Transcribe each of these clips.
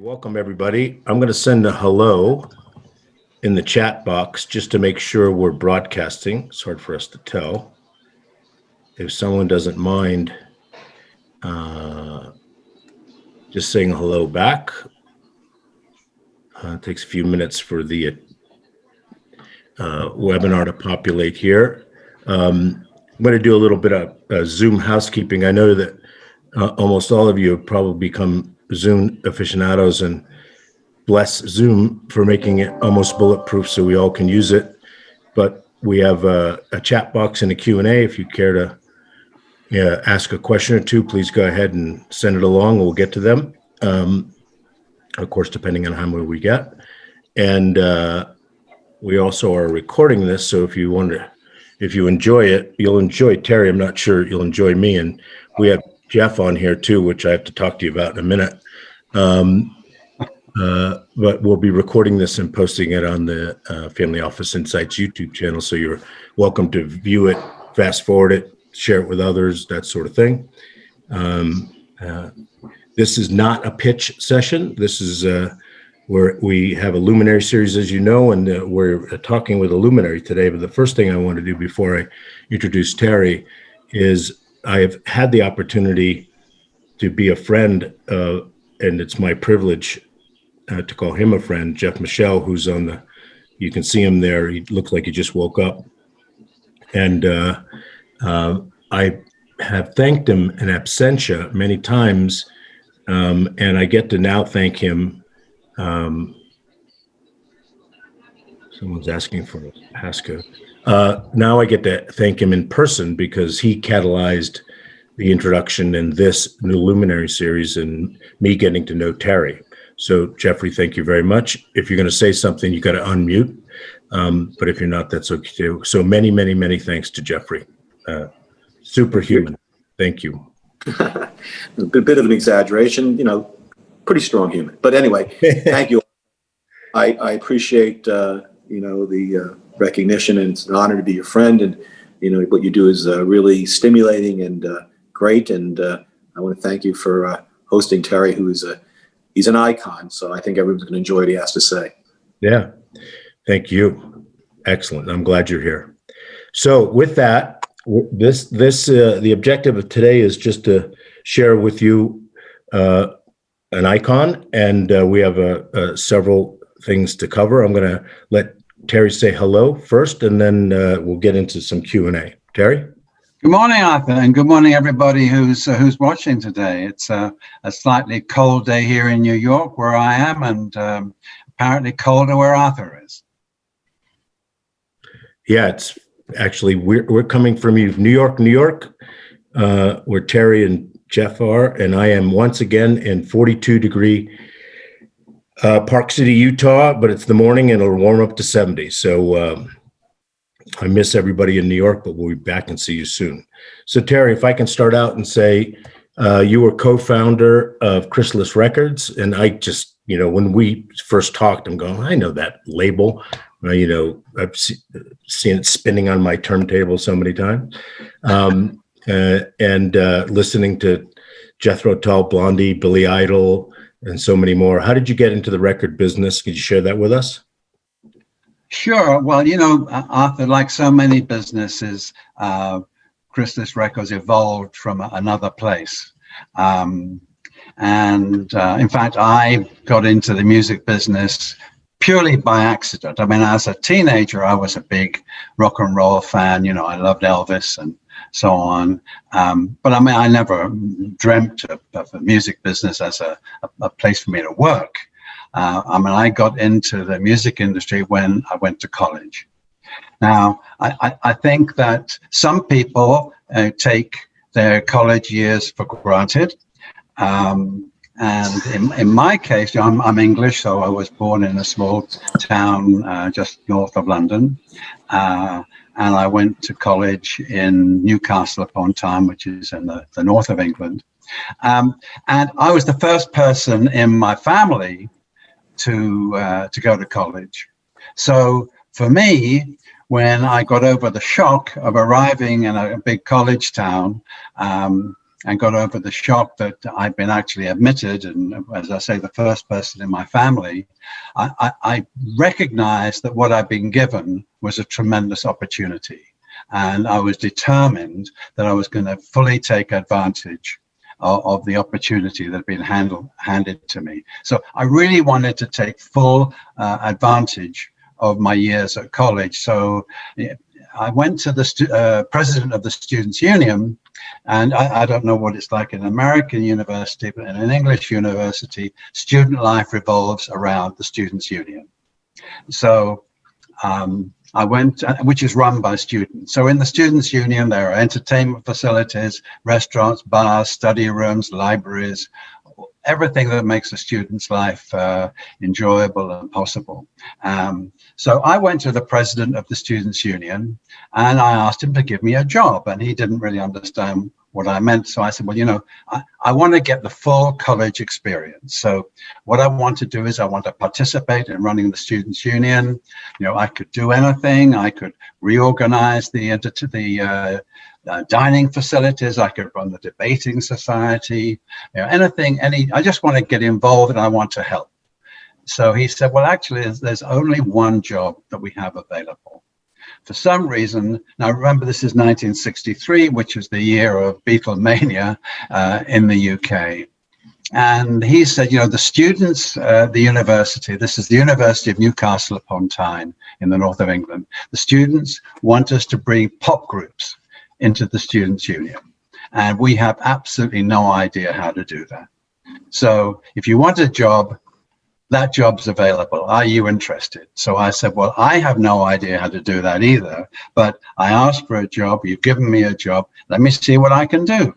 Welcome everybody. I'm going to send a hello in the chat box just to make sure we're broadcasting. It's hard for us to tell. If someone doesn't mind just saying hello back. It takes a few minutes for the webinar to populate here. I'm going to do a little bit of Zoom housekeeping. I know that almost all of you have probably become Zoom aficionados, and bless Zoom for making it almost bulletproof so we all can use it. But we have a chat box and a Q&A. If you care to ask a question or two, please go ahead and send it along. We'll get to them, of course, depending on how many we get. And we also are recording this, so if you enjoy it, you'll enjoy Terry. I'm not sure you'll enjoy me. And we have Jeff on here too, which I have to talk to you about in a minute. But we'll be recording this and posting it on the Family Office Insights YouTube channel. So you're welcome to view it, fast forward it, share it with others, that sort of thing. This is not a pitch session. This is where we have a Luminary series, as you know, and we're talking with a Luminary today. But the first thing I want to do before I introduce Terry is I have had the opportunity to be a friend, and it's my privilege to call him a friend, Jeff Michelle, who's on the, you can see him there. He looks like he just woke up. And I have thanked him in absentia many times, and I get to now thank him. Someone's asking for a passcode. Now I get to thank him in person because he catalyzed the introduction in this new Luminary series and me getting to know Terry. So Jeffrey, thank you very much. If you're going to say something, you got to unmute. But if you're not, that's okay too. So many, many, many thanks to Jeffrey. Superhuman. Thank you. A bit of an exaggeration, pretty strong human. But anyway, thank you. I appreciate, the recognition, and it's an honor to be your friend. And, what you do is really stimulating and great. And I want to thank you for hosting Terry, he's an icon. So I think everyone's going to enjoy what he has to say. Yeah. Thank you. Excellent. I'm glad you're here. So with that, the objective of today is just to share with you an icon, and we have several things to cover. I'm going to let Terry say hello first, and then we'll get into some Q&A. Terry? Good morning, Arthur, and good morning, everybody who's watching today. It's a slightly cold day here in New York, where I am, and apparently colder where Arthur is. Yeah, it's actually we're coming from New York, where Terry and Jeff are, and I am once again in 42-degree Park City, Utah, but it's the morning and it'll warm up to 70. So I miss everybody in New York, but we'll be back and see you soon. So Terry, if I can start out and say, you were co-founder of Chrysalis Records, and I just, when we first talked, I'm going, I know that label. I've seen it spinning on my turntable so many times. And listening to Jethro Tull, Blondie, Billy Idol, and so many more. How did you get into the record business? Could you share that with us? Sure. Well, Arthur, like so many businesses, Chrysalis Records evolved from another place. In fact, I got into the music business purely by accident. I mean, as a teenager, I was a big rock and roll fan. I loved Elvis and so on. But I mean, I never dreamt of the music business as a place for me to work. I got into the music industry when I went to college. Now, I think that some people take their college years for granted. And in my case, I'm English, so I was born in a small town just north of London. And I went to college in Newcastle upon Tyne, which is in the north of England. And I was the first person in my family to go to college. So for me, when I got over the shock of arriving in a big college town, and got over the shock that I'd been actually admitted, and as I say, the first person in my family, I recognized that what I'd been given was a tremendous opportunity. And I was determined that I was going to fully take advantage of the opportunity that had been handed to me. So I really wanted to take full advantage of my years at college. So I went to the president of the Students' Union, and I don't know what it's like in an American university, but in an English university, student life revolves around the Students' Union. So I went, which is run by students. So in the Students' Union, there are entertainment facilities, restaurants, bars, study rooms, libraries, everything that makes a student's life enjoyable and possible. So I went to the president of the Students' Union and I asked him to give me a job, and he didn't really understand what I meant. So I said, well, you know, I want to get the full college experience. So what I want to do is I want to participate in running the Students' Union. You know, I could do anything. I could reorganize the dining facilities. I could run the debating society, you know, anything, I just want to get involved and I want to help. So he said, well, actually, there's only one job that we have available. For some reason, now remember, this is 1963, which was the year of Beatlemania in the UK. And he said, you know, the students, the university, this is the University of Newcastle upon Tyne in the north of England. The students want us to bring pop groups into the Students' Union. And we have absolutely no idea how to do that. So if you want a job, that job's available. Are you interested? So I said, well, I have no idea how to do that either, but I asked for a job. You've given me a job. Let me see what I can do.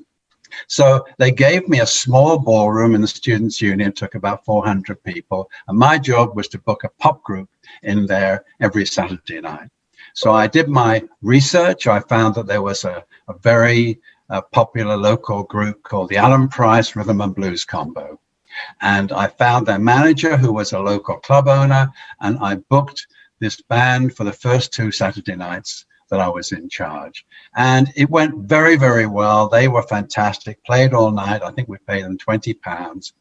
So they gave me a small ballroom in the Students' Union, took about 400 people. And my job was to book a pop group in there every Saturday night. So I did my research. I found that there was a very popular local group called the Alan Price Rhythm and Blues Combo. And I found their manager, who was a local club owner, and I booked this band for the first 2 Saturday nights that I was in charge. And it went very, very well. They were fantastic, played all night. I think we paid them £20.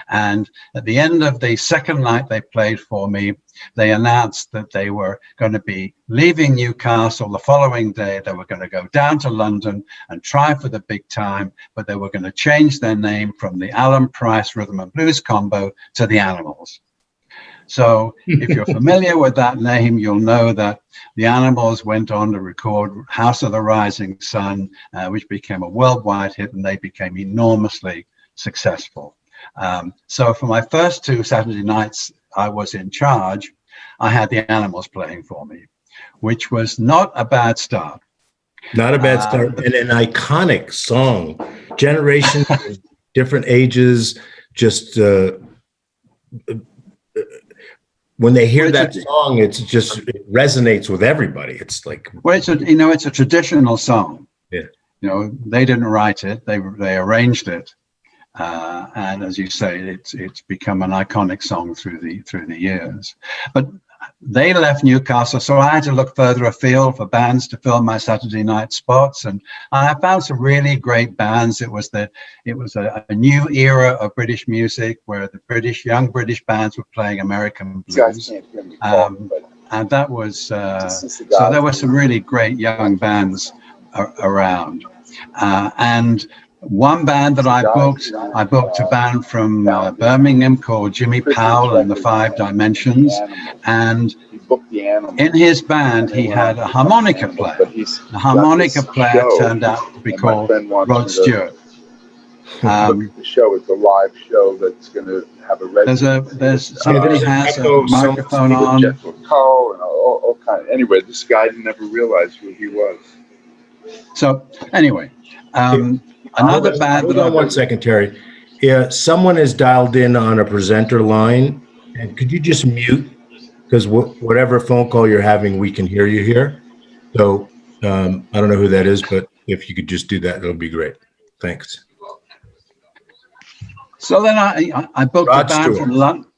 And at the end of the second night they played for me, they announced that they were going to be leaving Newcastle the following day. They were going to go down to London and try for the big time, but they were going to change their name from the Alan Price Rhythm and Blues Combo to the Animals. So if you're familiar with that name, you'll know that the Animals went on to record House of the Rising Sun, which became a worldwide hit, and they became enormously successful. So for my first 2 Saturday nights I was in charge, I had the Animals playing for me, which was not a bad start. Not a bad start, and an iconic song. Generations, different ages, just when they hear that song, it resonates with everybody. It's like, well, it's a traditional song. Yeah. You know, they didn't write it; they arranged it, and as you say, it's become an iconic song through the years. But they left Newcastle, so I had to look further afield for bands to fill my Saturday night spots, and I found some really great bands. It was a new era of British music where the young British bands were playing American blues, and that was so there were some really great young bands around, and one band that I booked a band from Birmingham called Jimmy Powell and the Five Dimensions, and in his band he had a harmonica player. The harmonica player turned out to be called Rod Stewart. The show is a live show that's going to have a somebody has a microphone on. Jeff LaCole and all kind. Anyway, this guy never realized who he was. So anyway. Another band. Hold on 1 second, Terry. Yeah, someone is dialed in on a presenter line, and could you just mute? Because whatever phone call you're having, we can hear you here. So I don't know who that is, but if you could just do that, it'll be great. Thanks. So then I booked a band from London.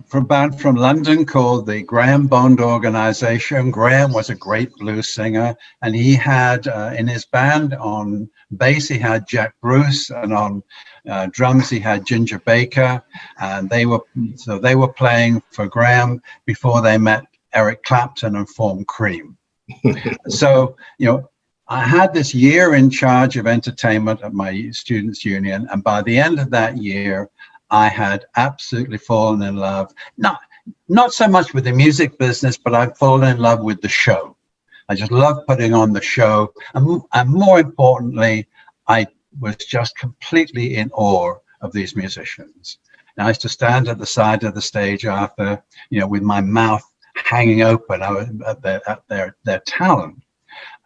for a band from London called the Graham Bond Organization. Graham was a great blues singer, and he had in his band on bass he had Jack Bruce, and on drums he had Ginger Baker, and they were playing for Graham before they met Eric Clapton and formed Cream. So, you know, I had this year in charge of entertainment at my students' union, and by the end of that year, I had absolutely fallen in love, not so much with the music business, but I'd fallen in love with the show. I just loved putting on the show. And more importantly, I was just completely in awe of these musicians. And I used to stand at the side of the stage, Arthur, you know, with my mouth hanging open at their talent.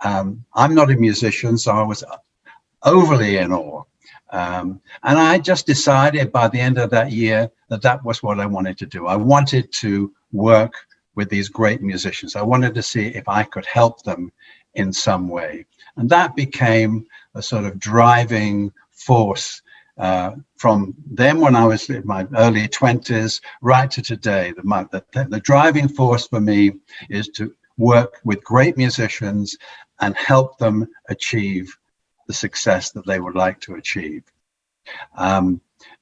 I'm not a musician, so I was overly in awe. And I just decided by the end of that year that was what I wanted to do. I wanted to work with these great musicians. I wanted to see if I could help them in some way. And that became a sort of driving force from then when I was in my early 20s right to today. The driving force for me is to work with great musicians and help them achieve the success that they would like to achieve.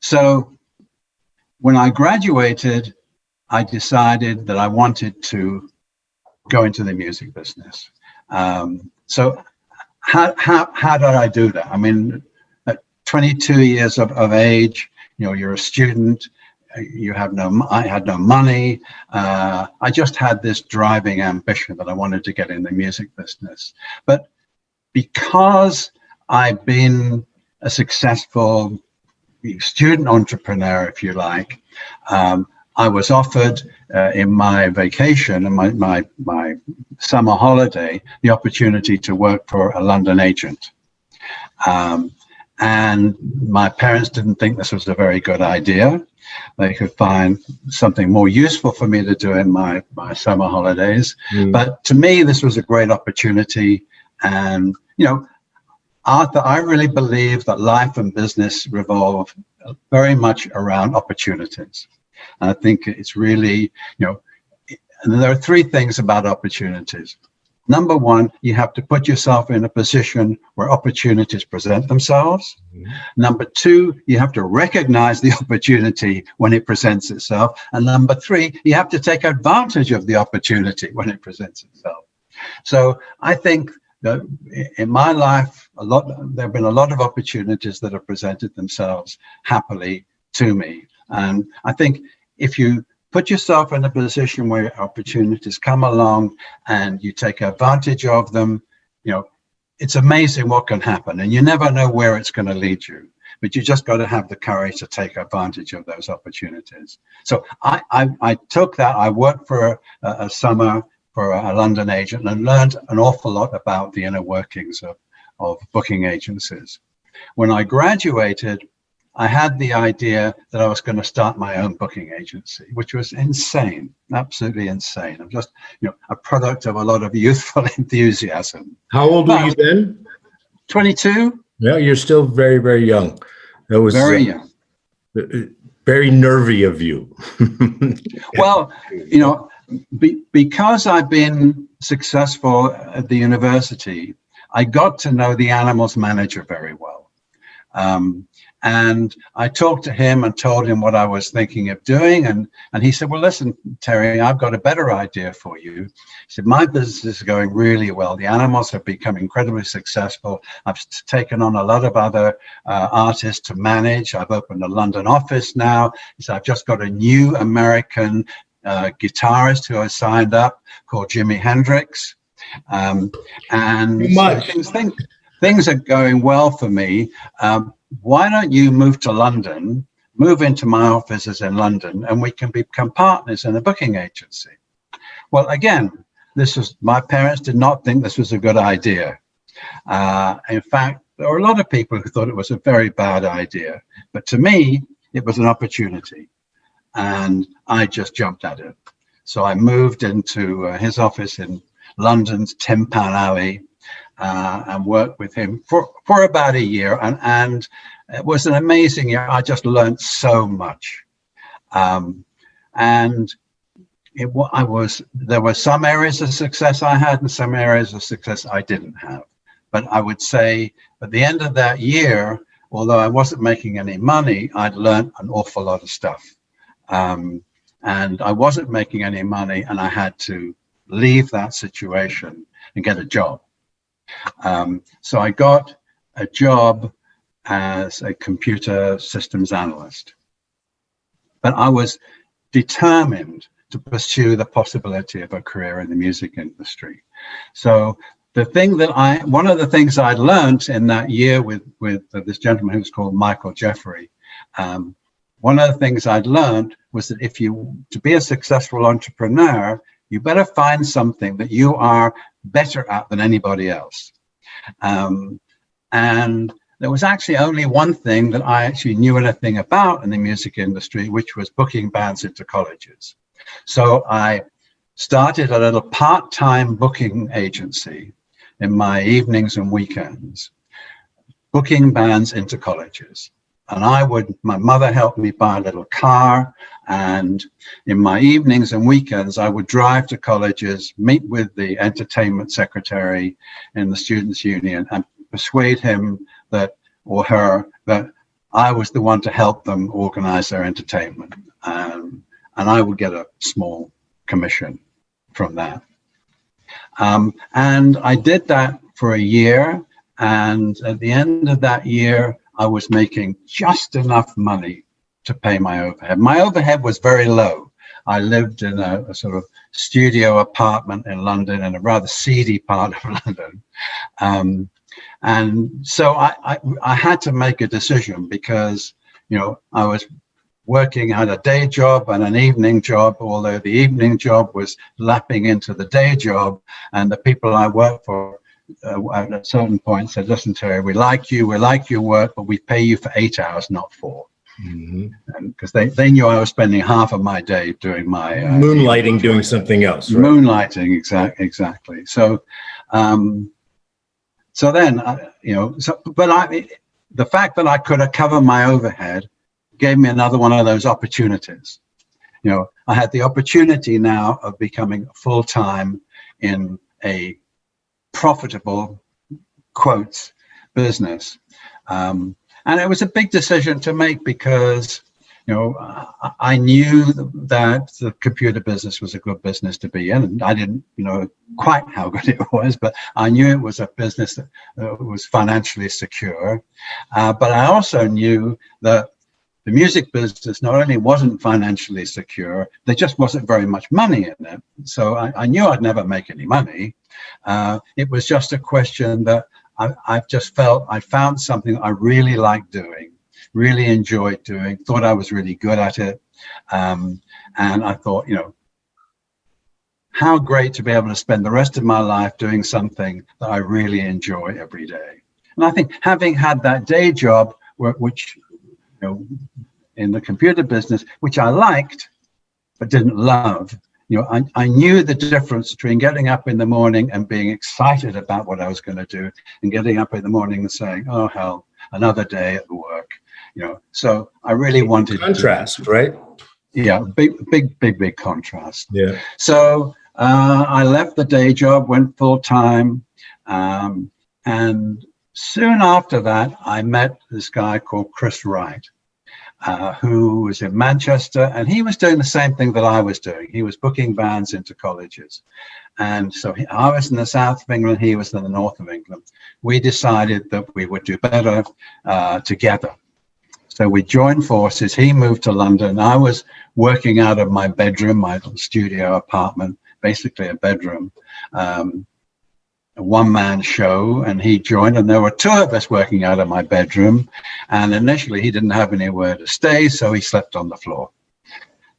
So when I graduated, I decided that I wanted to go into the music business. So how did I do that? I mean, at 22 years of age, you know, you're a student, I had no money. I just had this driving ambition that I wanted to get in the music business. But because I've been a successful student entrepreneur, if you like, I was offered in my vacation and my summer holiday the opportunity to work for a London agent. And my parents didn't think this was a very good idea. They could find something more useful for me to do in my summer holidays. But to me, this was a great opportunity. And, you know, Arthur, I really believe that life and business revolve very much around opportunities. And I think it's really, you know, and there are three things about opportunities. Number one, you have to put yourself in a position where opportunities present themselves. Number two, you have to recognize the opportunity when it presents itself. And number three, you have to take advantage of the opportunity when it presents itself. So I think that in my life, there have been a lot of opportunities that have presented themselves happily to me. And I think if you put yourself in a position where opportunities come along and you take advantage of them, you know, it's amazing what can happen. And you never know where it's going to lead you, but you just got to have the courage to take advantage of those opportunities. So I took that. I worked for a summer for a London agent and learned an awful lot about the inner workings of booking agencies. When I graduated, I had the idea that I was going to start my own booking agency, which was insane, absolutely insane. I'm just, you know, a product of a lot of youthful enthusiasm. How old were you then? 22. Yeah, you're still very, very young. That was very young. Very nervy of you. Well, you know, because I've been successful at the university, I got to know the animals manager very well. And I talked to him and told him what I was thinking of doing. And he said, well, listen, Terry, I've got a better idea for you. He said, my business is going really well. The animals have become incredibly successful. I've taken on a lot of other artists to manage. I've opened a London office now. He said, I've just got a new American guitarist who I signed up called Jimi Hendrix. And things are going well for me. Why don't you move to London, move into my offices in London, and we can become partners in a booking agency? Well, again, my parents did not think this was a good idea. In fact, there were a lot of people who thought it was a very bad idea. But to me, it was an opportunity. And I just jumped at it. So I moved into his office in London's 10-Pound Alley, and worked with him for about a year, and it was an amazing year. I just learned so much. And there were some areas of success I had and some areas of success I didn't have. But I would say at the end of that year, although I wasn't making any money, I'd learned an awful lot of stuff. And I wasn't making any money, and I had to leave that situation and get a job. So I got a job as a computer systems analyst. But I was determined to pursue the possibility of a career in the music industry. So one of the things I learned in that year with this gentleman who was called Michael Jeffrey, one of the things I'd learned was that to be a successful entrepreneur, you better find something that you are better at than anybody else. And there was actually only one thing that I actually knew anything about in the music industry, which was booking bands into colleges. So I started a little part-time booking agency in my evenings and weekends, booking bands into colleges. And my mother helped me buy a little car, and in my evenings and weekends, I would drive to colleges, meet with the entertainment secretary in the Students' Union, and persuade him or her that I was the one to help them organize their entertainment. And I would get a small commission from that. And I did that for a year. And at the end of that year, I was making just enough money to pay my overhead. My overhead was very low. I lived in a sort of studio apartment in London, in a rather seedy part of London. And so I had to make a decision because, I was working at a day job and an evening job, although the evening job was lapping into the day job. And the people I worked for at a certain point said, "Listen, Terry, we like your work, but we pay you for 8 hours, not 4. Mm-hmm. Because they knew I was spending half of my day doing my moonlighting, doing something else. Right? Moonlighting, exactly. So, so then, the fact that I could cover my overhead gave me another one of those opportunities. I had the opportunity now of becoming full-time in a profitable, quotes, business. And it was a big decision to make because, I knew that the computer business was a good business to be in. And I didn't know quite how good it was, but I knew it was a business that was financially secure. But I also knew that the music business not only wasn't financially secure, there just wasn't very much money in it. So I knew I'd never make any money. It was just a question that I've just felt I found something I really liked doing, really enjoyed doing, thought I was really good at it. And I thought, how great to be able to spend the rest of my life doing something that I really enjoy every day. And I think having had that day job, which, in the computer business, which I liked, but didn't love, I knew the difference between getting up in the morning and being excited about what I was going to do and getting up in the morning and saying, oh, hell, another day at work, So I really wanted contrast, right? Yeah, big contrast. Yeah. So I left the day job, went full time. And soon after that, I met this guy called Chris Wright, who was in Manchester, and he was doing the same thing that I was doing. He was booking bands into colleges. And so I was in the south of England, he was in the north of England. We decided that we would do better together. So we joined forces. He moved to London. I was working out of my bedroom, my little studio apartment, basically a bedroom, a one-man show, and he joined, and there were two of us working out of my bedroom. And initially he didn't have anywhere to stay, so he slept on the floor.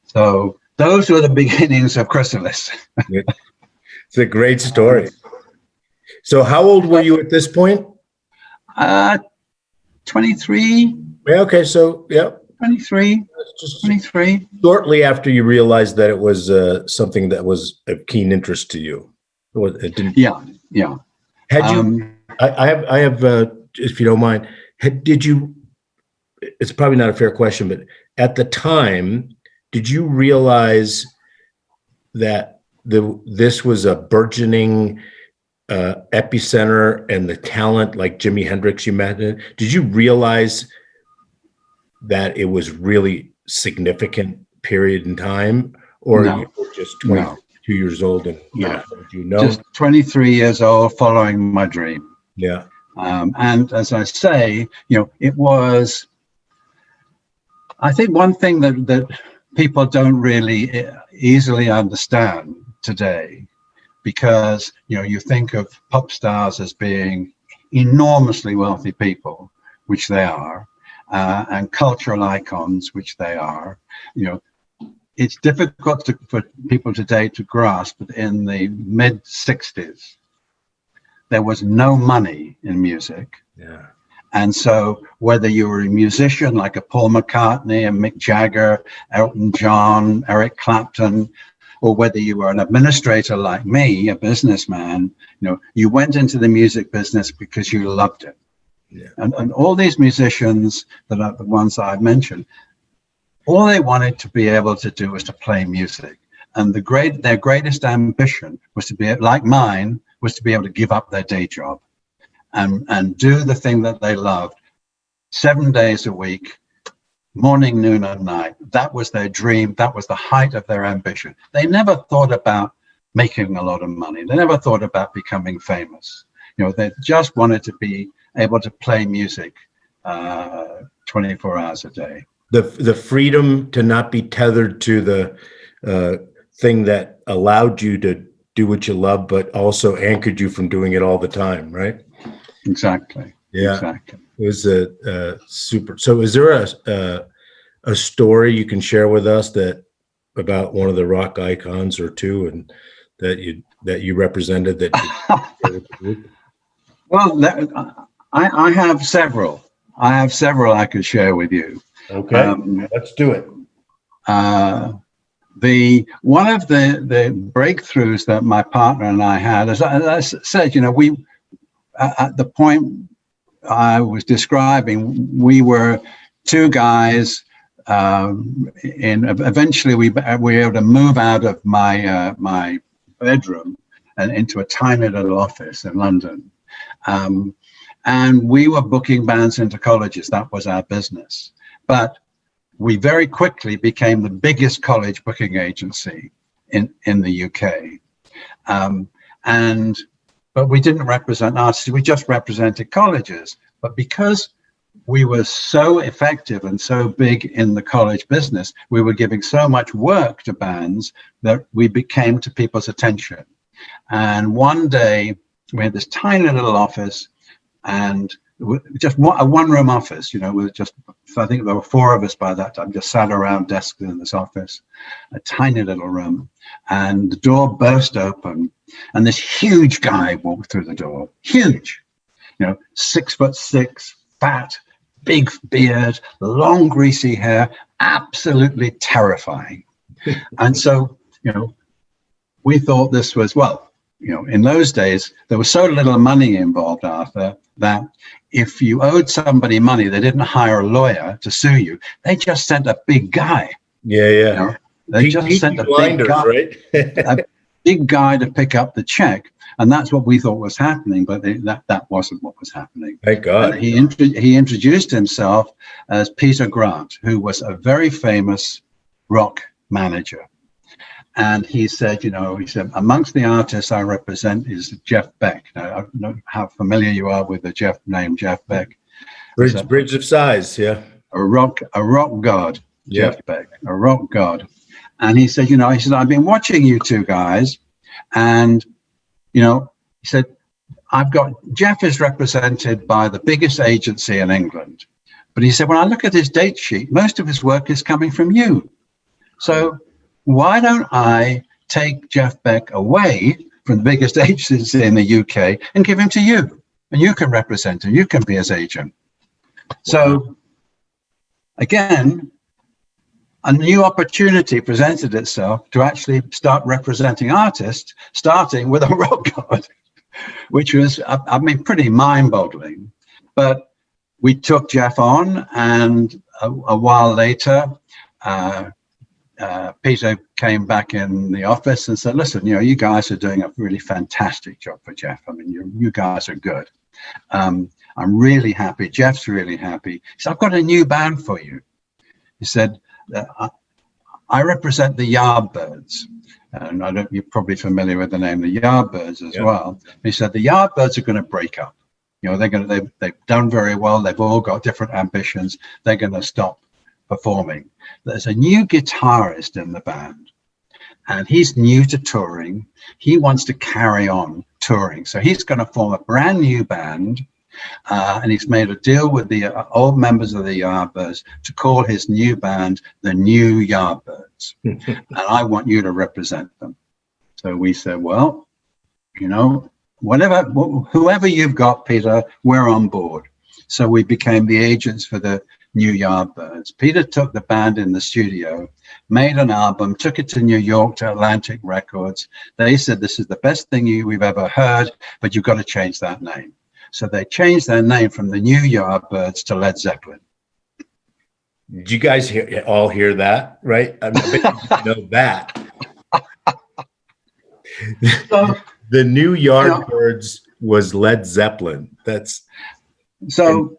So those were the beginnings of Chrysalis. It's a great story. So how old were you at this point? 23. Yeah, okay, so yeah. 23. Just 23. Shortly after you realized that it was something that was of keen interest to you. It didn't. Yeah. Had you? I have. If you don't mind, did you? It's probably not a fair question, but at the time, did you realize that this was a burgeoning epicenter, and the talent like Jimi Hendrix you met? Did you realize that it was really significant period in time, or No. you were just 22 years old and just 23 years old, following my dream? Yeah. And as I say, it was, I think, one thing that people don't really easily understand today, because you think of pop stars as being enormously wealthy people, which they are, and cultural icons, which they are. It's difficult for people today to grasp that in the mid 60s there was no money in music. Yeah. And so whether you were a musician like a Paul McCartney and Mick Jagger, Elton John, Eric Clapton, or whether you were an administrator like me, a businessman, you went into the music business because you loved it. Yeah. And all these musicians that are the ones I've mentioned, all they wanted to be able to do was to play music. And their greatest ambition was to be, like mine, was to be able to give up their day job and do the thing that they loved 7 days a week, morning, noon, and night. That was their dream. That was the height of their ambition. They never thought about making a lot of money. They never thought about becoming famous. They just wanted to be able to play music 24 hours a day. The freedom to not be tethered to the thing that allowed you to do what you love, but also anchored you from doing it all the time, right? Exactly. Yeah. Exactly. It was a super. So is there a story you can share with us about one of the rock icons or two, and that you represented that you share with the group? Well, I have several. I could share with you. Okay, let's do it. One of the breakthroughs that my partner and I had, as I said, we at the point I was describing, we were two guys. Eventually we were able to move out of my bedroom and into a tiny little office in London, and we were booking bands into colleges. That was our business. But we very quickly became the biggest college booking agency in the UK. But we didn't represent artists, we just represented colleges. But because we were so effective and so big in the college business, we were giving so much work to bands that we became to people's attention. And one day we had this tiny little office, and just a one-room office, with just, I think there were four of us by that time, just sat around desks in this office, a tiny little room, and the door burst open, and this huge guy walked through the door, huge, 6'6", fat, big beard, long greasy hair, absolutely terrifying. And so, we thought this was, in those days, there was so little money involved, Arthur, that if you owed somebody money, they didn't hire a lawyer to sue you. They just sent a big guy. Yeah. They just sent a big guy, right? a big guy to pick up the check. And that's what we thought was happening, but that wasn't what was happening. Thank God. He introduced himself as Peter Grant, who was a very famous rock manager. And he said, amongst the artists I represent is Jeff Beck. Now, I don't know how familiar you are with the name Jeff Beck. Bridge of Sighs, yeah. A rock god, Yeah. Jeff Beck, a rock god. And he said, I've been watching you two guys, and, he said, Jeff is represented by the biggest agency in England. But he said, when I look at his date sheet, most of his work is coming from you. So why don't I take Jeff Beck away from the biggest agency in the UK and give him to you? And you can represent him. You can be his agent. So again, a new opportunity presented itself to actually start representing artists, starting with a rock god, which was, pretty mind-boggling. But we took Jeff on, and a while later, Peter came back in the office and said, listen, you guys are doing a really fantastic job for Jeff. I mean, you guys are good. I'm really happy. Jeff's really happy. He said, I've got a new band for you. He said, I represent the Yardbirds. And you're probably familiar with the name, the Yardbirds as well. He said, the Yardbirds are going to break up. They've done very well. They've all got different ambitions. They're going to stop performing. There's a new guitarist in the band, and he's new to touring. He wants to carry on touring. So he's going to form a brand new band, and he's made a deal with the old members of the Yardbirds to call his new band the New Yardbirds. And I want you to represent them. So we said, well, whoever you've got, Peter, we're on board. So we became the agents for the New Yardbirds. Peter took the band in the studio, made an album, took it to New York to Atlantic Records. They said, this is the best thing we've ever heard, but you've got to change that name. So they changed their name from the New Yardbirds to Led Zeppelin. Did you guys all hear that, right? I bet you know that. So, the New Yardbirds was Led Zeppelin. That's so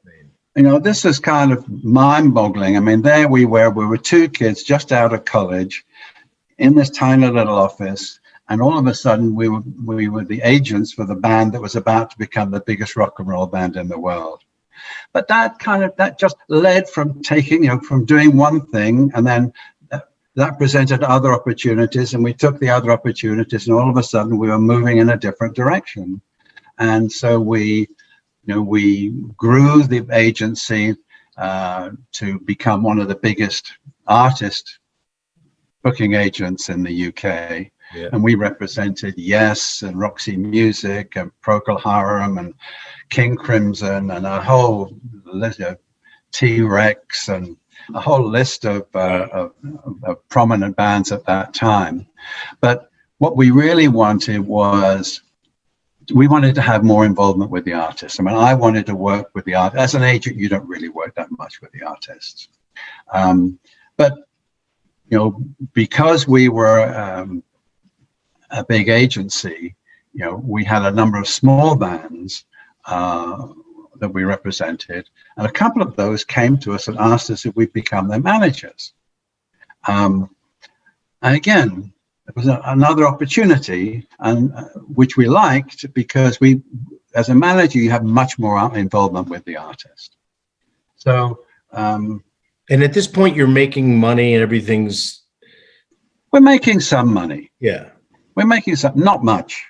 insane. This is kind of mind-boggling. I mean, there we were two kids just out of college in this tiny little office, and all of a sudden we were the agents for the band that was about to become the biggest rock and roll band in the world. But that just led from from doing one thing, and then that presented other opportunities, and we took the other opportunities, and all of a sudden we were moving in a different direction. And so we grew the agency to become one of the biggest artist booking agents in the UK. Yeah. And we represented Yes and Roxy Music and Procol Harum and King Crimson and a whole list of T-Rex and a whole list of prominent bands at that time. But what we really wanted was, we wanted to have more involvement with the artists. I mean, I wanted to work with the artists. As an agent, you don't really work that much with the artists. But, because we were a big agency, we had a number of small bands that we represented, and a couple of those came to us and asked us if we'd become their managers. And again, it was another opportunity, and which we liked, because as a manager, you have much more involvement with the artist. So, and at this point, you're making money and everything's. We're making some money. Yeah, we're making some, not much.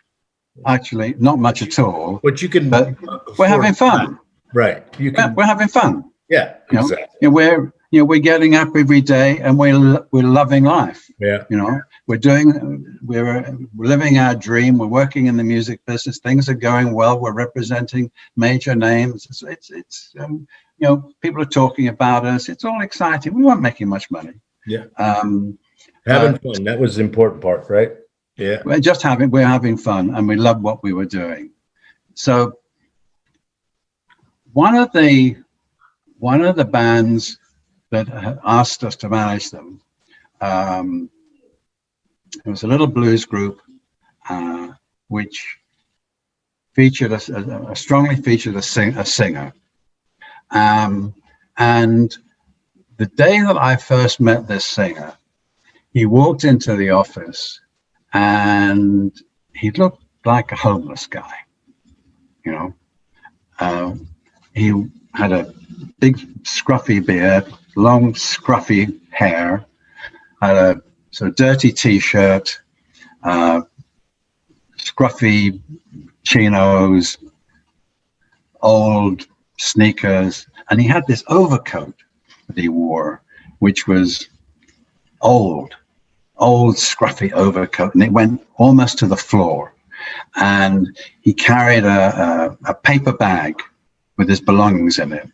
Actually, not much at all. But you can. But we're having fun, right? You can. Yeah, we're having fun. Yeah, exactly. We're getting up every day, and we're loving life. Yeah. We're living our dream. We're working in the music business. Things are going well. We're representing major names. It's people are talking about us. It's all exciting. We weren't making much money. Yeah. Having fun. That was the important part, right? Yeah. We're having fun, and we love what we were doing. So one of the bands that asked us to manage them, it was a little blues group, which featured strongly featured a singer. And the day that I first met this singer, he walked into the office, and he looked like a homeless guy. He had a big scruffy beard, long scruffy hair, had a sort of dirty t-shirt, scruffy chinos, old sneakers, and he had this overcoat that he wore, which was old scruffy overcoat, and it went almost to the floor. And he carried a paper bag with his belongings in it.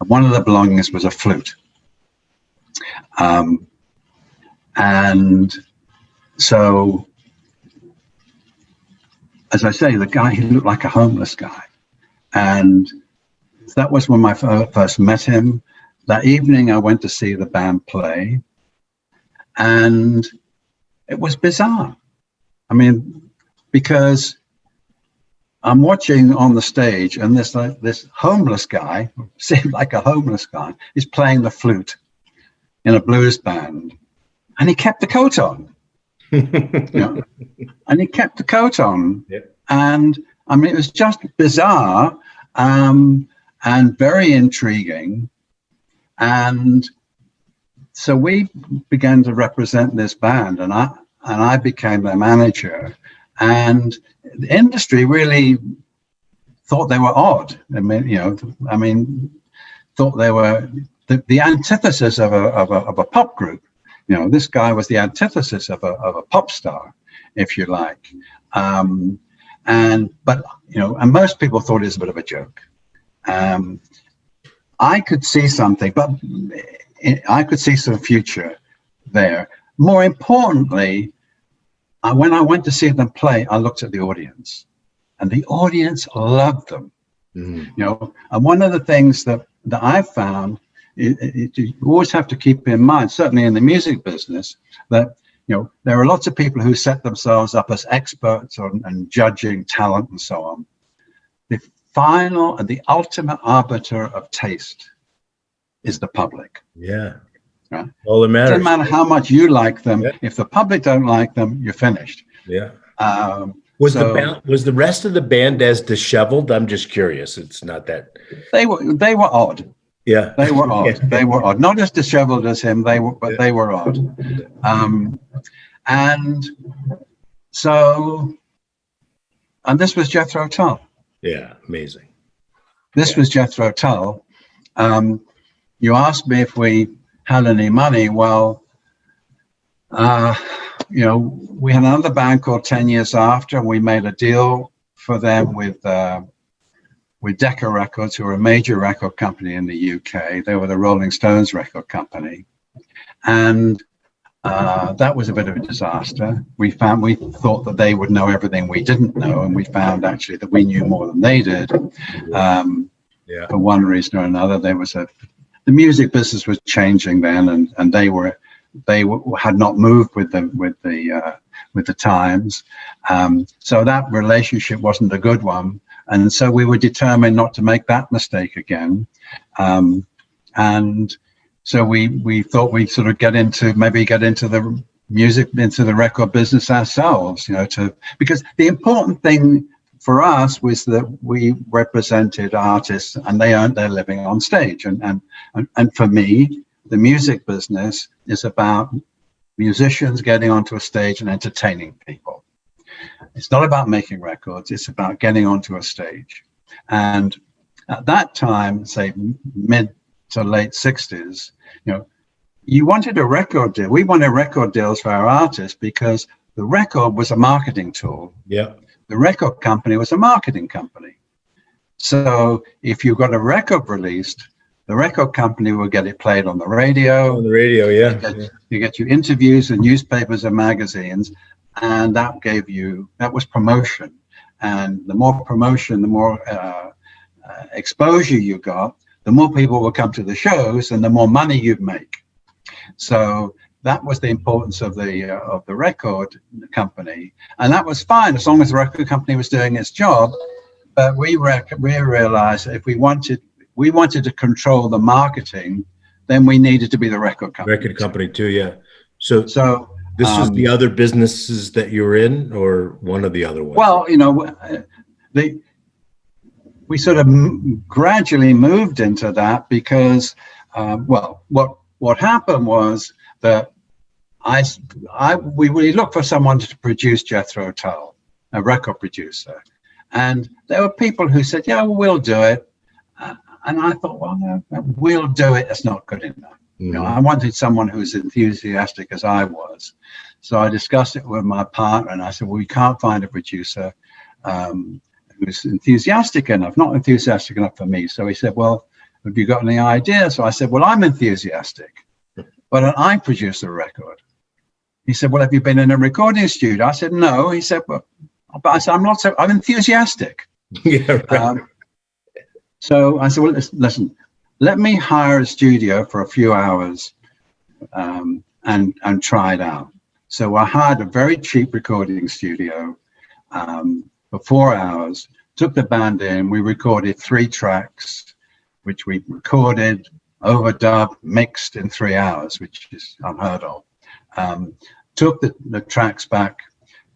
And one of the belongings was a flute. And so, as I say, the guy, he looked like a homeless guy. And that was when I first met him. That evening, I went to see the band play. And it was bizarre. I mean, because I'm watching on the stage, and this homeless guy, seemed like a homeless guy, is playing the flute in a blues band, and he kept the coat on. And he kept the coat on. Yep. And I mean, it was just bizarre and very intriguing. And so we began to represent this band, and I became their manager. And the industry really thought they were odd. I mean, thought they were the antithesis of a pop group. This guy was the antithesis of a pop star, if you like. And most people thought it was a bit of a joke. I could see something, but I could see some future there. More importantly, when I went to see them play, I looked at the audience, and the audience loved them. And one of the things that I found, you always have to keep in mind, certainly in the music business, that there are lots of people who set themselves up as experts and judging talent and so on. The final and the ultimate arbiter of taste is the public. Yeah. Right? All that matters. Doesn't matter how much you like them. Yeah. If the public don't like them, you're finished. Yeah. Was the rest of the band as disheveled? I'm just curious. It's not that they were odd. Yeah, they were odd. They were odd. Not as disheveled as him. They were odd. And this was Jethro Tull. Yeah, amazing. This was Jethro Tull. You asked me if we had any money. Well, we had another band called 10 Years After, and we made a deal for them with Decca Records, who are a major record company in the UK. They were the Rolling Stones record company. And that was a bit of a disaster. We thought that they would know everything we didn't know, and we found actually that we knew more than they did. For one reason or another, the music business was changing then, and they had not moved with the times. So that relationship wasn't a good one. And so we were determined not to make that mistake again. And so we thought we'd sort of get into the music, into the record business ourselves, because the important thing for us was that we represented artists and they earned their living on stage. And for me, the music business is about musicians getting onto a stage and entertaining people. It's not about making records, it's about getting onto a stage. And at that time, say mid to late 60s, you wanted a record deal. We wanted record deals for our artists because the record was a marketing tool. Yeah. The record company was a marketing company. So if you got a record released, the record company will get it played on the radio. On the radio, yeah. You get your interviews in newspapers and magazines, and that was promotion. And the more promotion, the more exposure you got, the more people will come to the shows and the more money you'd make. So that was the importance of the record company. And that was fine as long as the record company was doing its job. But we realized that if we wanted to control the marketing, then we needed to be the record company. Record company too, yeah. So this was the other businesses that you were in, or one of the other ones? Well, we sort of gradually moved into that because, what happened was that we looked for someone to produce Jethro Tull, a record producer, and there were people who said, "Yeah, well, we'll do it." And I thought, well, no, we'll do it. It's not good enough. Mm-hmm. I wanted someone who was enthusiastic as I was. So I discussed it with my partner and I said, well, we can't find a producer who's enthusiastic enough, not enthusiastic enough for me. So he said, well, have you got any ideas? So I said, well, I'm enthusiastic, but I produce a record. He said, well, have you been in a recording studio? I said, no. He said, well, but I said, I'm enthusiastic. Yeah, right. So I said, well, listen, let me hire a studio for a few hours. and try it out. So I hired a very cheap recording studio for 4 hours, took the band in, we recorded 3 tracks, which we recorded, overdubbed, mixed in 3 hours, which is unheard of. Took the tracks back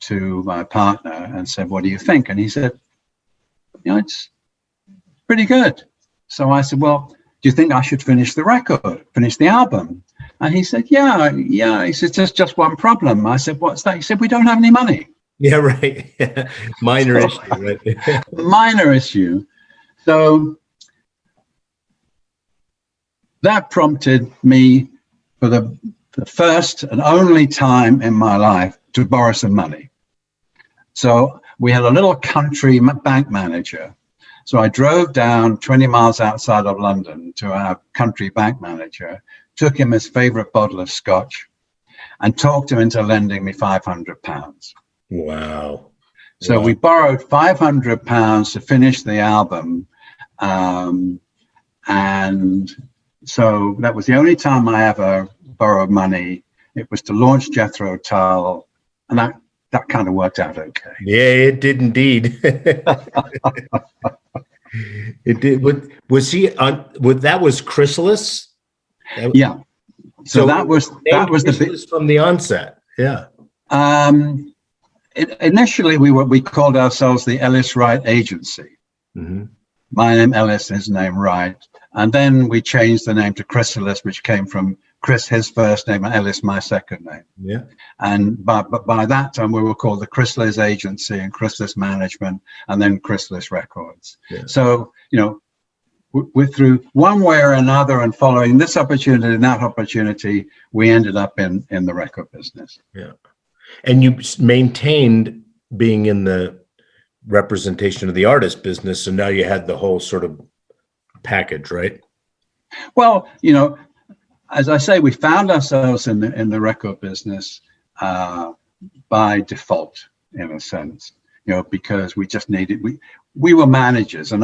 to my partner and said, what do you think? And he said, you know, it's pretty good. So I said, well, do you think I should finish the record, finish the album? And he said, yeah. He said, there's just one problem. I said, what's that? He said, we don't have any money. Yeah, right. Minor issue, right? Minor issue. So that prompted me for the first and only time in my life to borrow some money. So we had a little country bank manager. So I drove down 20 miles outside of London to our country bank manager, took him his favorite bottle of scotch, and talked him into lending me £500. Wow. So we borrowed £500 to finish the album. And so that was the only time I ever borrowed money. It was to launch Jethro Tull, and that kind of worked out okay. Yeah, it did indeed. It did. Was he on? That was Chrysalis. Yeah. So that was the bit from the onset. Yeah. Initially, we called ourselves the Ellis Wright Agency. Mm-hmm. My name Ellis, his name Wright, and then we changed the name to Chrysalis, which came from Chris, his first name, and Ellis, my second name. Yeah. And by that time, we were called the Chrysalis Agency and Chrysalis Management, and then Chrysalis Records. Yeah. So, you know, we're through one way or another, and following this opportunity and that opportunity, we ended up in the record business. Yeah. And you maintained being in the representation of the artist business, so now you had the whole sort of package, right? Well, you know, as I say, we found ourselves in the record business by default, in a sense, you know, because we just needed, we were managers, and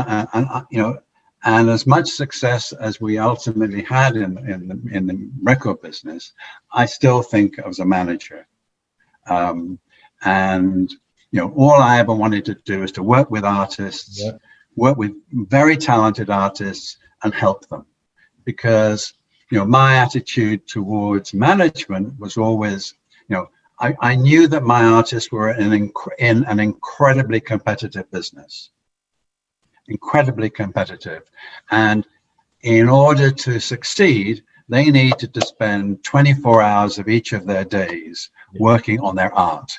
you know, and as much success as we ultimately had in the record business, I still think I was a manager. And you know, all I ever wanted to do is to work with artists, yeah, work with very talented artists, and help them, because you know, my attitude towards management was always, you know, I knew that my artists were in an incredibly competitive business, incredibly competitive, and in order to succeed, they needed to spend 24 hours of each of their days working on their art,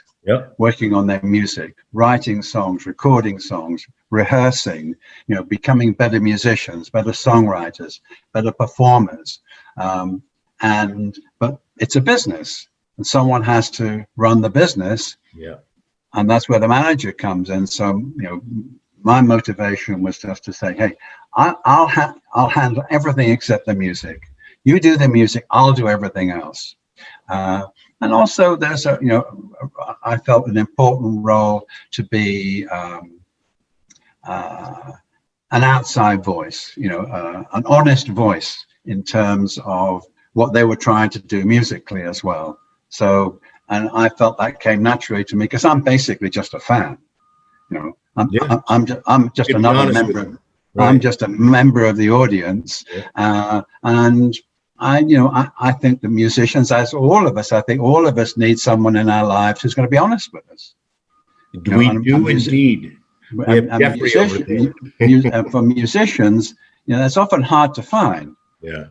working on their music, writing songs, recording songs, rehearsing, you know, becoming better musicians, better songwriters, better performers. But it's a business, and someone has to run the business. Yeah. And that's where the manager comes in. So, you know, my motivation was just to say, hey, I'll handle everything except the music. You do the music, I'll do everything else. And also there's a, you know, I felt an important role to be an outside voice, you know, an honest voice in terms of what they were trying to do musically as well. So, and I felt that came naturally to me because I'm basically just a fan, you know. I'm just another member. Right. I'm just a member of the audience, and I think the musicians, as all of us, I think all of us need someone in our lives who's going to be honest with us. We do indeed. For musicians, you know, it's often hard to find. Yeah.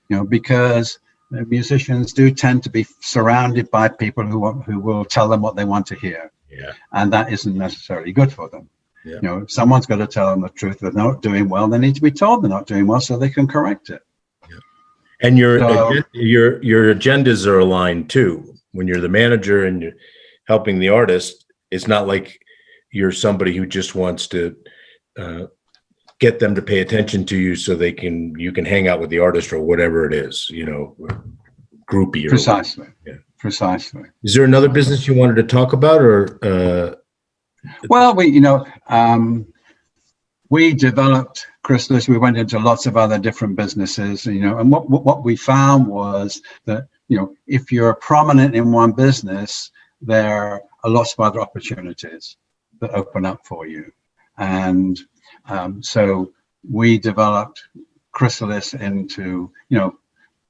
You know, because musicians do tend to be surrounded by people who will tell them what they want to hear. Yeah. And that isn't necessarily good for them. Yeah. You know, someone's got to tell them the truth. If they're not doing well, they need to be told they're not doing well so they can correct it. Yeah. And your agendas are aligned too. When you're the manager and you're helping the artist, it's not like you're somebody who just wants to get them to pay attention to you so you can hang out with the artist or whatever it is, you know, groupie. Precisely. Yeah. Precisely. Is there another business you wanted to talk about, or? Well, we developed Chrysalis. We went into lots of other different businesses, you know, and what we found was that if you're prominent in one business, there are lots of other opportunities that open up for you. And so we developed Chrysalis into,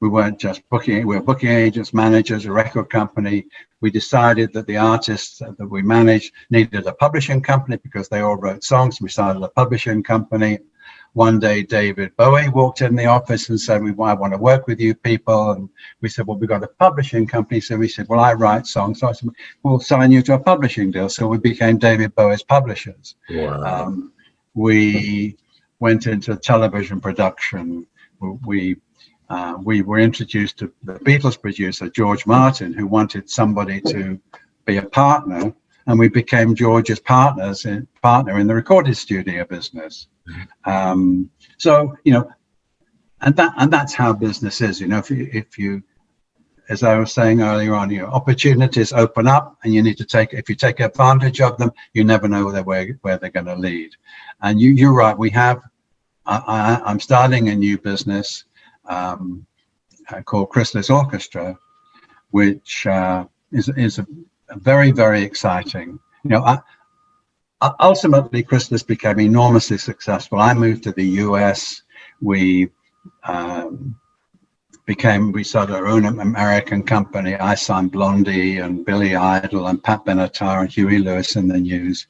we weren't just we were booking agents, managers, a record company. We decided that the artists that we managed needed a publishing company because they all wrote songs. We started a publishing company. One day, David Bowie walked in the office and said, I want to work with you people. And we said, well, we've got a publishing company. So we said, well, I write songs. So I said, we'll sign you to a publishing deal. So we became David Bowie's publishers. Wow. We went into television production. We were introduced to the Beatles producer, George Martin, who wanted somebody to be a partner. And we became George's partner in the recording studio business. So, and that's how business is, if you, as I was saying earlier on, opportunities open up and you need to if you take advantage of them, you never know where they're going to lead. And you're right. I'm starting a new business called Chrysalis Orchestra, which is a very, very exciting. Ultimately, Chrysalis became enormously successful. I moved to the US. We started our own American company. I signed Blondie and Billy Idol and Pat Benatar and Huey Lewis in the news.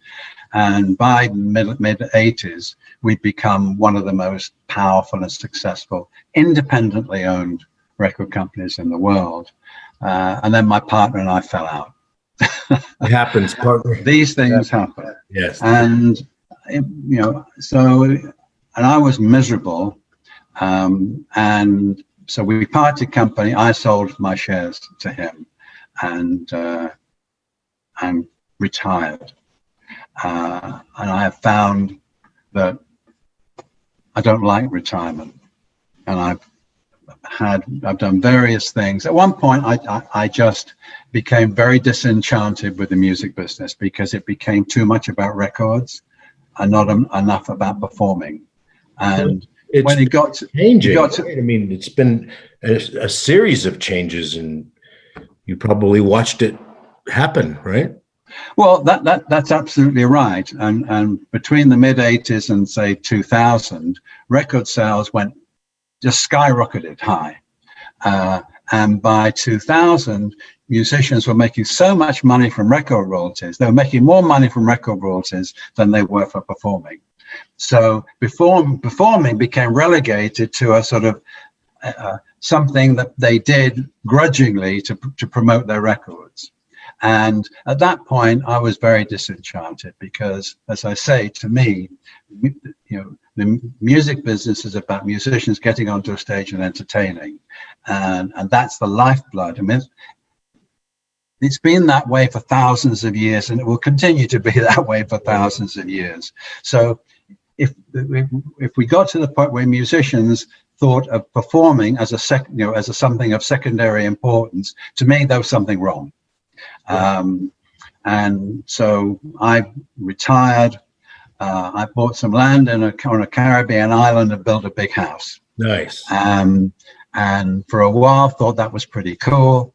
And by mid 80s, we'd become one of the most powerful and successful independently owned record companies in the world. And then my partner and I fell out. It happens, partner. These things happen. Yes. And, and I was miserable. And so we parted company. I sold my shares to him and retired. And I have found that I don't like retirement. And I've done various things. At one point, I just became very disenchanted with the music business because it became too much about records and not enough about performing. And when it got to changing, right? I mean, it's been a series of changes, and you probably watched it happen, right? Well, that's absolutely right. And between the mid 80s and say 2000, record sales just skyrocketed high. And by 2000, musicians were making so much money from record royalties. They were making more money from record royalties than they were for performing. So performing became relegated to a sort of something that they did grudgingly to promote their records. And at that point, I was very disenchanted because, as I say, to me, the music business is about musicians getting onto a stage and entertaining. And that's the lifeblood. I mean, it's been that way for thousands of years, and it will continue to be that way for thousands of years. So if we got to the point where musicians thought of performing as as something of secondary importance, to me, there was something wrong. And so I retired. I bought some land on a Caribbean island and built a big house. Nice. And for a while thought that was pretty cool.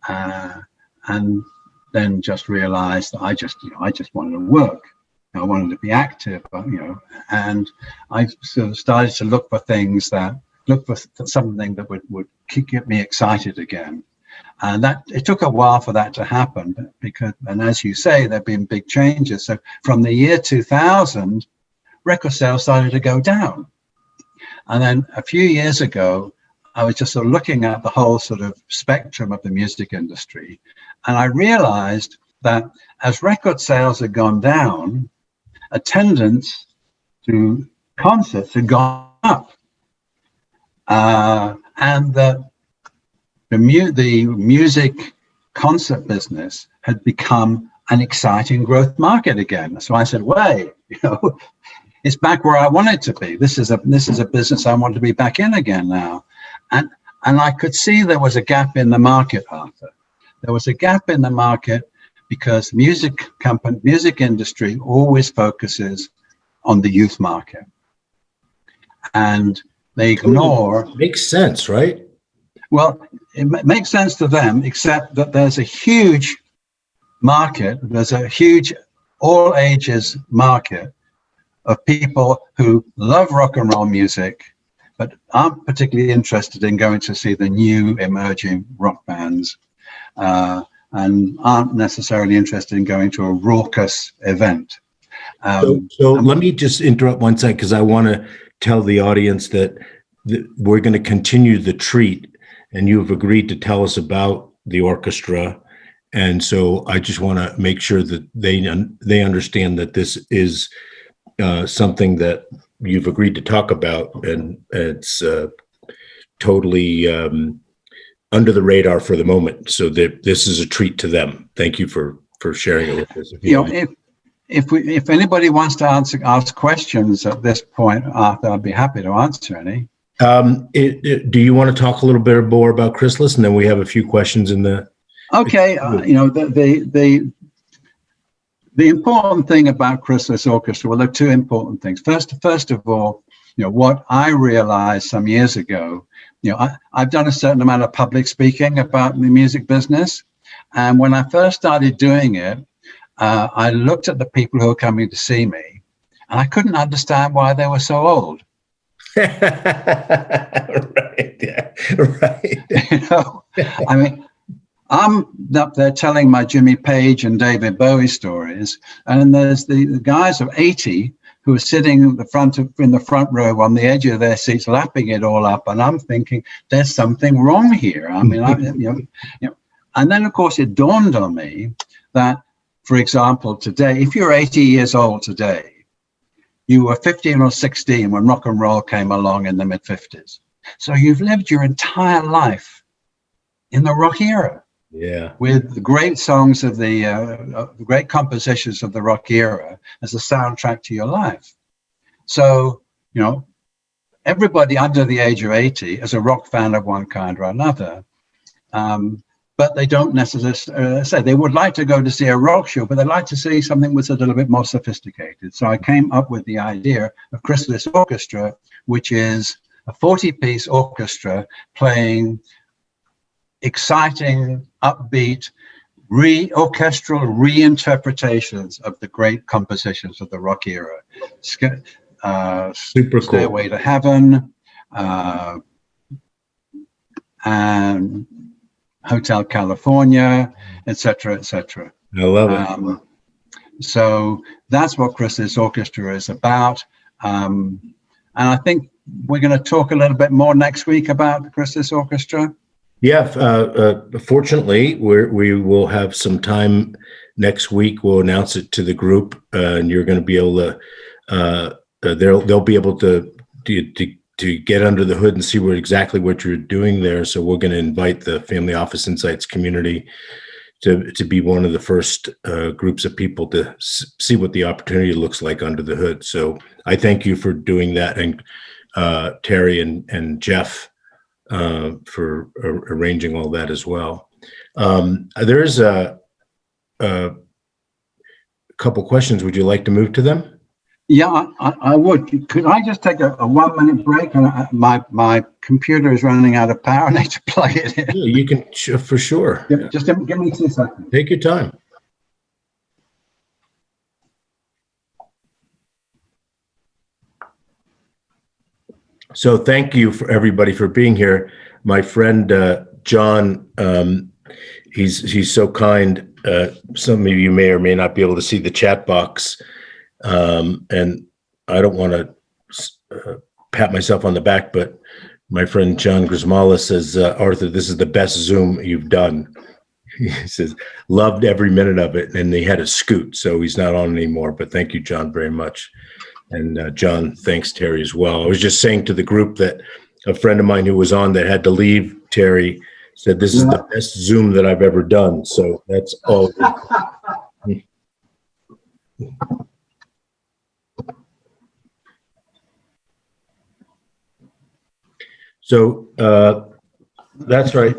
And then just realized that I just wanted to work. I wanted to be active, and I sort of started to look for something that would get me excited again. And that it took a while for that to happen and as you say, there've been big changes. So from the year 2000, record sales started to go down. And then a few years ago, I was just sort of looking at the whole sort of spectrum of the music industry. And I realized that as record sales had gone down, attendance to concerts had gone up. And the music concert business had become an exciting growth market again. So I said, wait, it's back where I want it to be. This is a business I want to be back in again now. And I could see there was a gap in the market, Arthur. There was a gap in the market because music industry always focuses on the youth market. And they ignore... Makes sense, right? Well, makes sense to them, except that there's a huge market. There's a huge all ages market of people who love rock and roll music, but aren't particularly interested in going to see the new emerging rock bands, and aren't necessarily interested in going to a raucous event. So let me just interrupt one second, because I want to tell the audience that we're going to continue the treat, and you've agreed to tell us about the orchestra. And so I just want to make sure that they understand that this is something that you've agreed to talk about, and it's totally under the radar for the moment. So that this is a treat to them. Thank you for sharing it with us. If anybody wants to ask questions at this point, Arthur, I'd be happy to answer any. Do you want to talk a little bit more about Chrysalis, and then we have a few questions in the. Okay, the important thing about Chrysalis Orchestra, well, there are two important things. First of all, what I realized some years ago, I've done a certain amount of public speaking about the music business, and when I first started doing it, I looked at the people who were coming to see me, and I couldn't understand why they were so old. Right. Yeah. Right. I mean, I'm up there telling my Jimmy Page and David Bowie stories, and there's the guys of 80 who are sitting in the front row on the edge of their seats, lapping it all up, and I'm thinking there's something wrong here. I mean, and then of course it dawned on me that, for example, today, if you're 80 years old today, you were 15 or 16 when rock and roll came along in the mid-50s. So you've lived your entire life in the rock era. Yeah. With the great songs of the great compositions of the rock era as a soundtrack to your life. So, everybody under the age of 80 is a rock fan of one kind or another. But they don't necessarily say they would like to go to see a rock show, but they'd like to see something that's a little bit more sophisticated. So I came up with the idea of Chrysalis Orchestra, which is a 40-piece orchestra playing exciting, upbeat, orchestral reinterpretations of the great compositions of the rock era. Super cool. Stairway to Heaven, and Hotel California, etc., etc. I love it. So that's what Chrysalis Orchestra is about. And I think we're going to talk a little bit more next week about the Chrysalis Orchestra. Yeah, fortunately, we will have some time next week. We'll announce it to the group, and you're going to be able to. They'll be able to get under the hood and see exactly what you're doing there. So we're going to invite the Family Office Insights community to be one of the first groups of people to see what the opportunity looks like under the hood. So I thank you for doing that, and Terry and Jeff. For arranging all that as well. There's a couple questions. Would you like to move to them? Yeah, I would. Could I just take a 1 minute break? And my computer is running out of power, and I need to plug it in. Yeah, you can, for sure. Just give me 2 seconds. Take your time. So thank you for everybody for being here. My friend John, he's so kind. Some of you may or may not be able to see the chat box, and I don't want to pat myself on the back, but my friend John Grismala says, Arthur, this is the best Zoom you've done. He says, loved every minute of it, and he had a scoot, so he's not on anymore. But thank you, John, very much. And John, thanks, Terry, as well. I was just saying to the group that a friend of mine who was on that had to leave, Terry, said this is the best Zoom that I've ever done. So that's all. So that's right.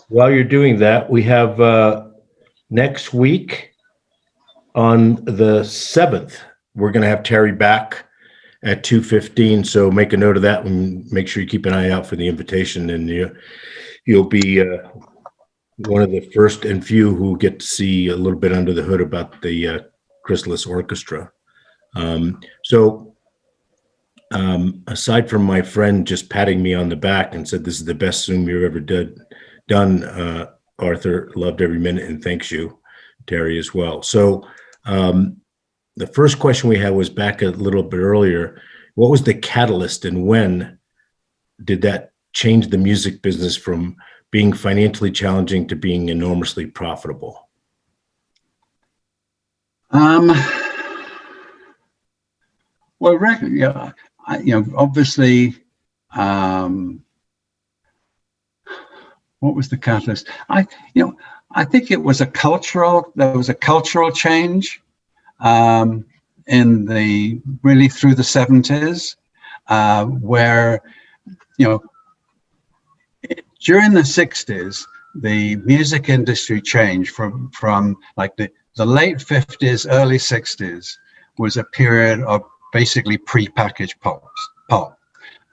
While you're doing that, we have next week on the 7th, we're going to have Terry back, at 2:15. So make a note of that and make sure you keep an eye out for the invitation, and you'll be one of the first and few who get to see a little bit under the hood about the Chrysalis Orchestra. Aside from my friend just patting me on the back and said, "This is the best Zoom you've ever done," Arthur loved every minute and thanks you, Terry, as well. So the first question we had was back a little bit earlier. What was the catalyst, and when did that change the music business from being financially challenging to being enormously profitable? Well, yeah, obviously, what was the catalyst? I think it was there was a cultural change really through the 70s, where, during the 60s, the music industry changed from like the late 50s, early 60s was a period of basically pre-packaged pop.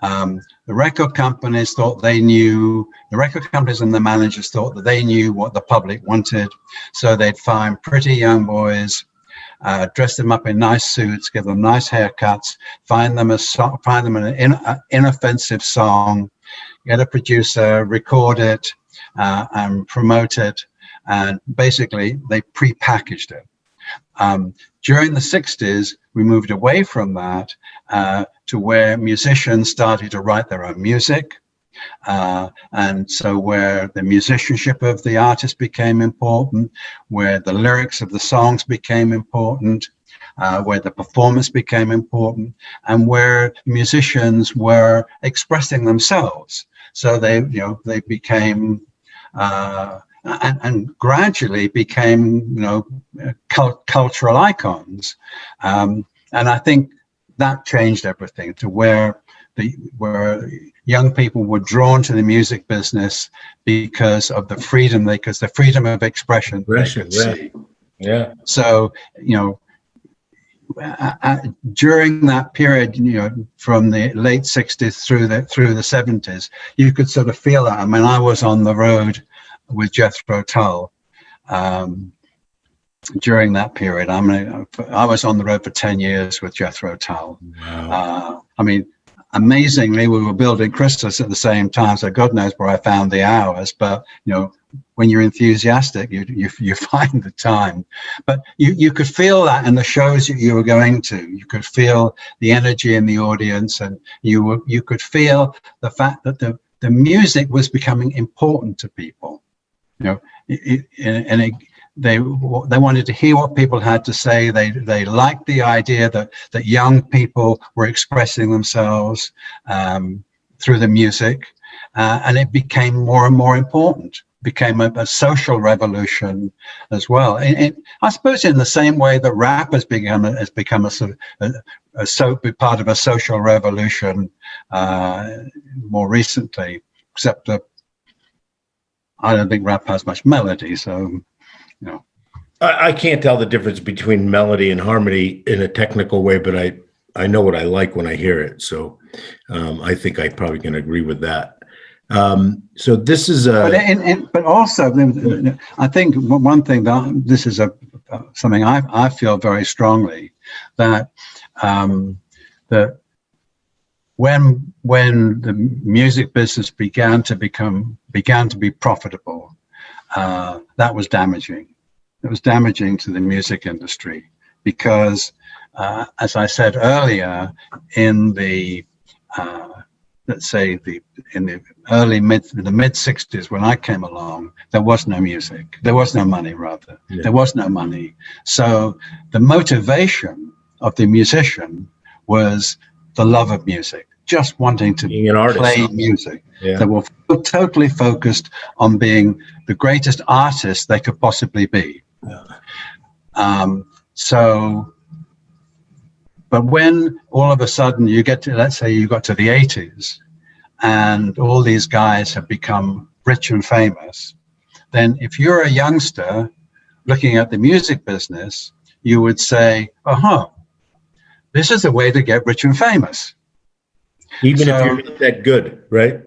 The record companies thought the record companies and the managers thought that they knew what the public wanted. So they'd find pretty young boys, dress them up in nice suits, give them nice haircuts, find them an inoffensive song, get a producer, record it, and promote it. And basically they pre-packaged it. During the 60s, we moved away from that to where musicians started to write their own music. And so where the musicianship of the artist became important, where the lyrics of the songs became important, where the performance became important, and where musicians were expressing themselves. So they became and gradually became, cultural icons. And I think that changed everything to where young people were drawn to the music business because of the freedom the freedom of expression they could see. Yeah. So, during that period, from the late 60s through the 70s, you could sort of feel that. I mean, I was on the road with Jethro Tull during that period. I was on the road for 10 years with Jethro Tull. Wow. Amazingly, we were building Chrysalis at the same time, so God knows where I found the hours. But when you're enthusiastic, you find the time. But you could feel that in the shows that you were going to. You could feel the energy in the audience, and you could feel the fact that the music was becoming important to people. They wanted to hear what people had to say. They liked the idea that young people were expressing themselves through the music, and it became more and more important. Became a social revolution as well. And I suppose in the same way that rap has become a sort of part of a social revolution more recently, except that I don't think rap has much melody, so. I can't tell the difference between melody and harmony in a technical way, but I know what I like when I hear it. So I think I probably can agree with that. So this is but also I think one thing that this is something I feel very strongly that that when the music business began to be profitable, that was damaging. It was damaging to the music industry because, as I said earlier, in the let's say in the mid 60s, when I came along, there was no music. There was no money, rather. Yeah. There was no money. So the motivation of the musician was the love of music, just wanting to play music. Yeah. They were totally focused on being the greatest artist they could possibly be. Yeah. But when all of a sudden you get to, let's say you got to the 80s and all these guys have become rich and famous, then if you're a youngster looking at the music business, you would say, this is a way to get rich and famous. Even if you're not that good, right?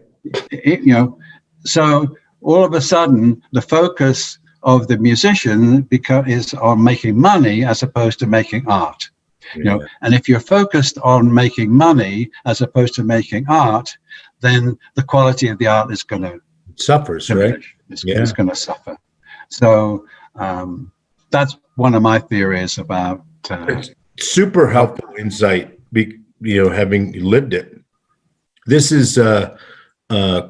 So all of a sudden, the focus of the musician is on making money as opposed to making art. And if you're focused on making money as opposed to making art, then the quality of the art is going to suffers, right? It's going to suffer. So that's one of my theories about. Super helpful insight, having lived it. This is a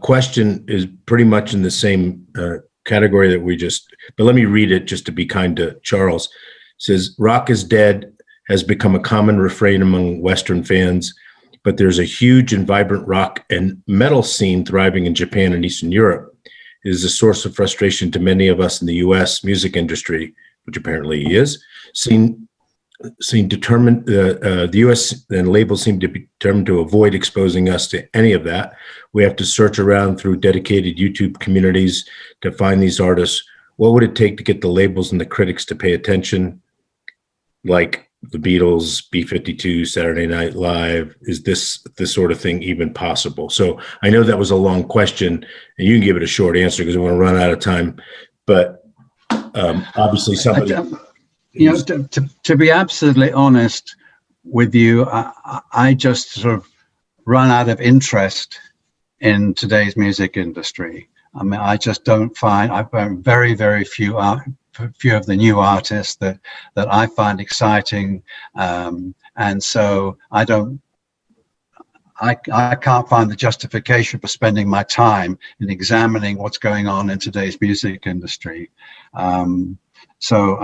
question is pretty much in the same category that but let me read it just to be kind to Charles. It says, rock is dead has become a common refrain among Western fans, but there's a huge and vibrant rock and metal scene thriving in Japan and Eastern Europe. It is a source of frustration to many of us in the U.S. music industry, which apparently he is, determined, the U.S. and labels seem to be determined to avoid exposing us to any of that. We have to search around through dedicated YouTube communities to find these artists. What would it take to get the labels and the critics to pay attention? Like the Beatles, B-52, Saturday Night Live, is this sort of thing even possible? So I know that was a long question, and you can give it a short answer because we want to run out of time. But obviously somebody... to be absolutely honest with you, I just sort of run out of interest in today's music industry. I mean, I just don't find, I've found very, very few of the new artists that I find exciting. And so I can't find the justification for spending my time in examining what's going on in today's music industry. So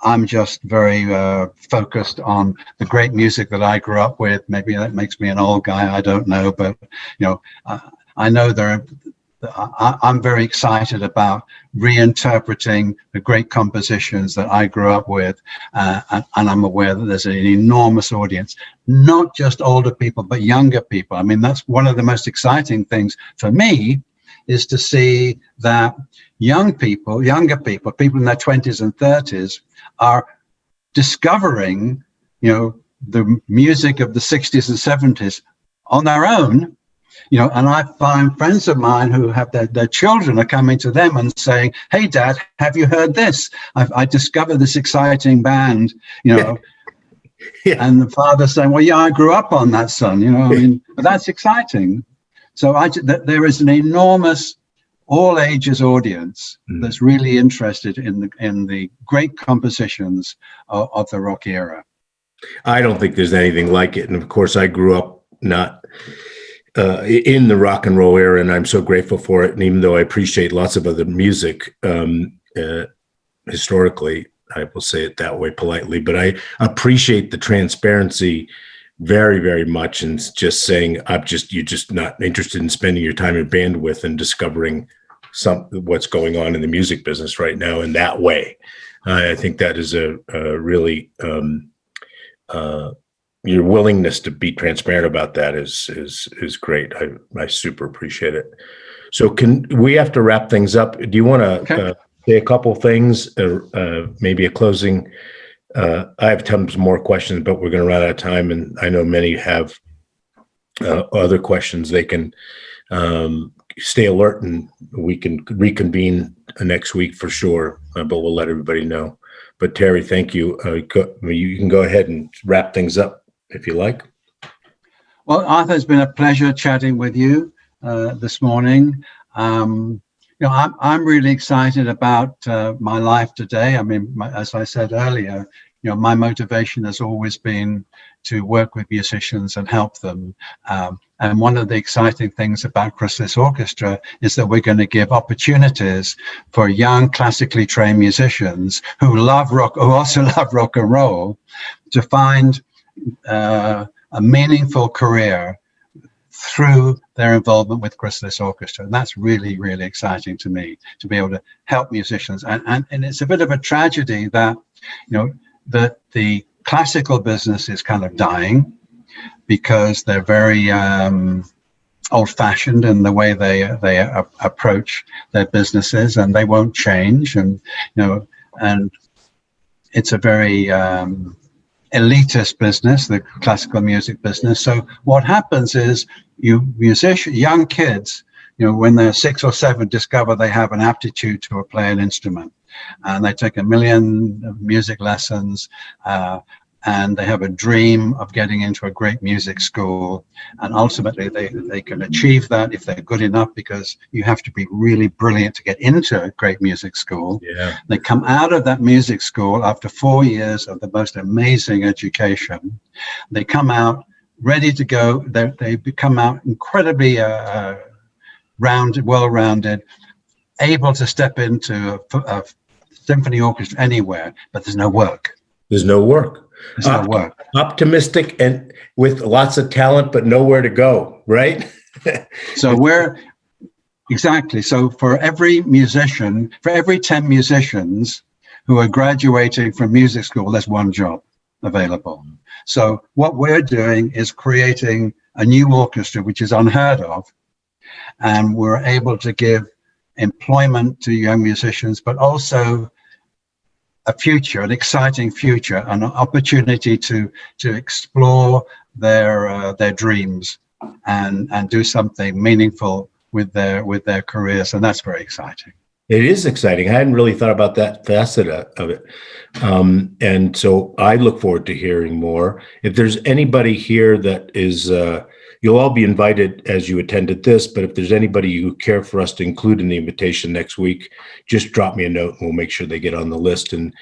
I'm just very focused on the great music that I grew up with. Maybe that makes me an old guy, I don't know. But, I know I'm very excited about reinterpreting the great compositions that I grew up with. And I'm aware that there's an enormous audience, not just older people, but younger people. I mean, that's one of the most exciting things for me, is to see that younger people, people in their 20s and 30s are discovering, the music of the 60s and 70s on their own. And I find friends of mine who have their children are coming to them and saying, "Hey, Dad, have you heard this? I discovered this exciting band," Yeah. And the father saying, "Well, yeah, I grew up on that, son." But that's exciting. So there is an enormous all ages audience that's really interested in the great compositions of the rock era. I don't think there's anything like it. And of course, I grew up not in the rock and roll era, and I'm so grateful for it. And even though I appreciate lots of other music, historically, I will say it that way politely, but I appreciate the transparency very, very much, and just saying, you're just not interested in spending your time and bandwidth and discovering what's going on in the music business right now in that way. I think that is a really your willingness to be transparent about that is great. I super appreciate it. So we have to wrap things up. Do you want to say a couple things, maybe a closing? I have tons more questions, but we're going to run out of time, and I know many have other questions. They can stay alert, and we can reconvene next week for sure, but we'll let everybody know. But Terry, thank you. You can go ahead and wrap things up if you like. Well, Arthur, it's been a pleasure chatting with you this morning. I'm really excited about my life today. I mean, as I said earlier, my motivation has always been to work with musicians and help them. And one of the exciting things about Chrysalis Orchestra is that we're going to give opportunities for young classically trained musicians who also love rock and roll, to find a meaningful career through their involvement with Chrysalis Orchestra. And that's really, really exciting to me, to be able to help musicians. And it's a bit of a tragedy that, that the classical business is kind of dying, because they're very old-fashioned in the way they approach their businesses, and they won't change. And and it's a very elitist business, the classical music business. So what happens is young kids, when they're 6 or 7, discover they have an aptitude to play an instrument, and they take 1 million music lessons, and they have a dream of getting into a great music school, and ultimately they can achieve that if they're good enough, because you have to be really brilliant to get into a great music school. Yeah. They come out of that music school after 4 years of the most amazing education. They come out ready to go. They come out incredibly well-rounded, able to step into a symphony orchestra anywhere, but there's no work. There's no work. There's no work. Optimistic and with lots of talent, but nowhere to go, right? So so for every musician, for every 10 musicians who are graduating from music school, there's 1 job available. So what we're doing is creating a new orchestra, which is unheard of. And we're able to give employment to young musicians, but also a future, an exciting future, an opportunity to explore their dreams and do something meaningful with their careers, and that's very exciting. It is exciting. I hadn't really thought about that facet of it, and so I look forward to hearing more. If there's anybody here that is, you'll all be invited as you attended this, but if there's anybody you care for us to include in the invitation next week, just drop me a note and we'll make sure they get on the list. And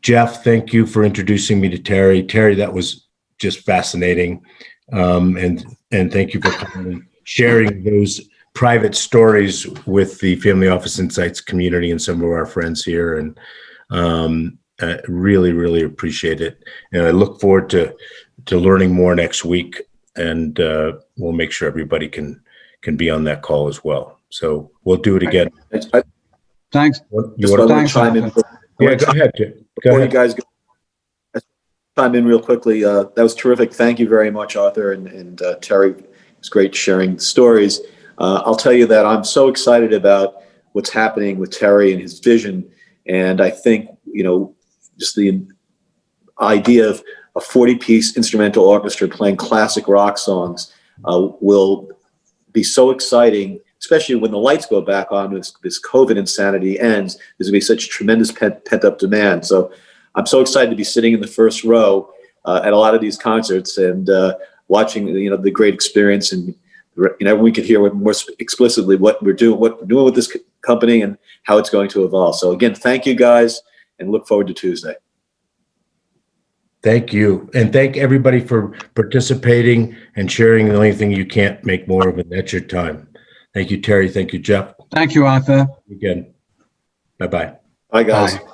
Jeff, thank you for introducing me to Terry. Terry, that was just fascinating. And thank you for sharing those private stories with the Family Office Insights community and some of our friends here. And I really, really appreciate it. And I look forward to learning more next week. And we'll make sure everybody can be on that call as well. So we'll do it again. Thanks. Thanks. Chime in. Yeah, go ahead. Before you guys go, chime in real quickly. That was terrific. Thank you very much, Arthur and Terry. It's great sharing stories. I'll tell you that I'm so excited about what's happening with Terry and his vision. And I think, just the idea of a 40-piece instrumental orchestra playing classic rock songs will be so exciting, especially when the lights go back on, this COVID insanity ends. There's going to be such tremendous pent-up demand. So I'm so excited to be sitting in the first row at a lot of these concerts and watching, the great experience. And, we could hear more explicitly what we're doing with this company and how it's going to evolve. So again, thank you guys, and look forward to Tuesday. Thank you. And thank everybody for participating and sharing. The only thing you can't make more of, and that's your time. Thank you, Terry. Thank you, Jeff. Thank you, Arthur. Again. Bye-bye. Bye, guys. Bye.